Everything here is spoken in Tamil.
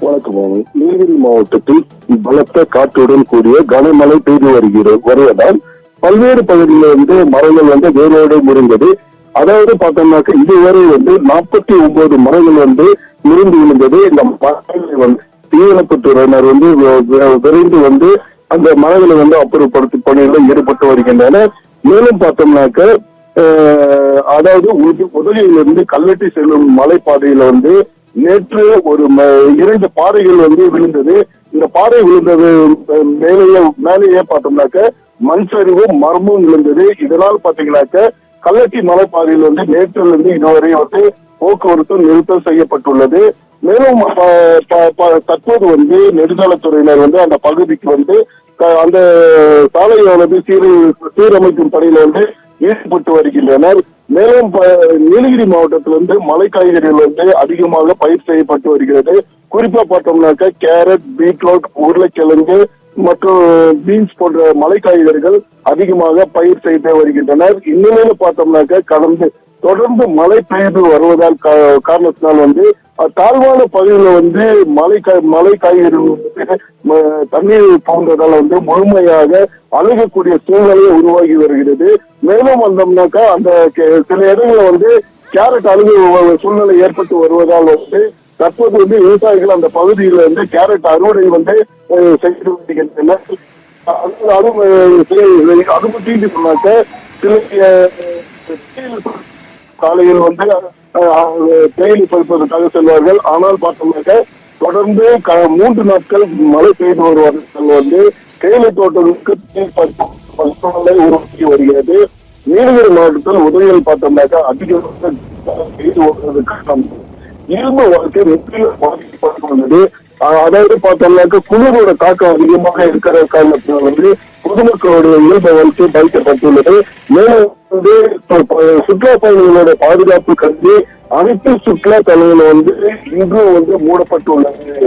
வணக்கம். நீலகிரி மாவட்டத்தில் பலத்த காற்றுடன் கூடிய கனமழை பெய்து வருவதால் பல்வேறு பகுதிகளில் மரங்கள் வேரோடு முறிந்தது. அதாவது பார்த்தோம்னாக்க இதுவரை 49 மரங்கள் முறிந்து விழுந்தது. இந்த மரங்களை தீயணைப்புத்துறையினர் விரைந்து அந்த மரங்களை அப்புறப்படுத்தும் பணிகளில் ஈடுபட்டு வருகின்றனர். மேலும் பார்த்தோம்னாக்க அதாவது உதகையிலிருந்து கல்லட்டி செல்லும் மலைப்பாதையில நேற்று ஒரு 2 பாறைகள் விழுந்தது. இந்த பாறை விழுந்தது மேலேயே பார்த்தோம்னாக்க மண் சரிவும் மரமும் விழுந்தது. இதனால் பாத்தீங்கன்னாக்க கல்லட்டி மலைப்பாதையில் நேற்றிலிருந்து இதுவரை போக்குவரத்து நிறுத்தம் செய்யப்பட்டுள்ளது. மேலும் தற்போது நெடுஞ்சாலைத்துறையினர் அந்த பகுதிக்கு அந்த சாலையானது சீரமைக்கும் பணியில ஈடுபட்டு வருகின்றனர். மேலும் நீலகிரி மாவட்டத்திலிருந்து மலை காய்கறிகள் அதிகமாக பயிர் செய்யப்பட்டு வருகிறது. குறிப்பா பார்த்தோம்னாக்க கேரட், பீட்ரூட், உருளைக்கிழங்கு மற்றும் பீன்ஸ் போன்ற மலை காய்கறிகள் அதிகமாக பயிர் செய்து வருகின்றனர். இந்நிலையில பார்த்தோம்னாக்க தொடர்ந்து மழை பெய்து வருவதால் காரணத்தினால் தாழ்வான பகுதியில் மலை காய்கறிகள் தண்ணீர் போன்றதால் முழுமையாக அழுகக்கூடிய சூழ்நிலை உருவாகி வருகிறது. மேலும் வந்தோம்னாக்கா அந்த சில இடங்களில் கேரட் அழுகு சூழ்நிலை ஏற்பட்டு வருவதால் தற்போது விவசாயிகள் அந்த பகுதியில் கேரட் அறுவடை செய்து வருகின்றனர். அது மட்டும் சொன்னாக்க சில காலையில் தேயிலை பறிப்பதற்காக செல்வார்கள். ஆனால் பார்த்தோம்னாக்க தொடர்ந்து 3 நாட்கள் மழை பெய்து வருவதால் தேயிலை தோட்டங்களுக்கு உருவாக்கி வருகிறது. நீலகிரி மாவட்டத்தில் உதவியில் பார்த்தோம்னாக்க அதிகமாக பெய்து வருவதற்கு இயல்பு வாழ்க்கை முற்றிலும் பாதிக்கப்பட்டுள்ளது. அதாவது பார்த்தோம்னாக்க குளிரோட தாக்கம் அதிகமாக இருக்கிற காரணத்தினால் பொதுமக்களுடைய இயல்பு வாழ்க்கை பாதிக்கப்பட்டுள்ளது. மேலும் சுற்றுலா பயணிகளோட பாதுகாப்பு கருதி அனைத்து சுற்றுலா தலங்களும் இன்று மூடப்பட்டுள்ளது.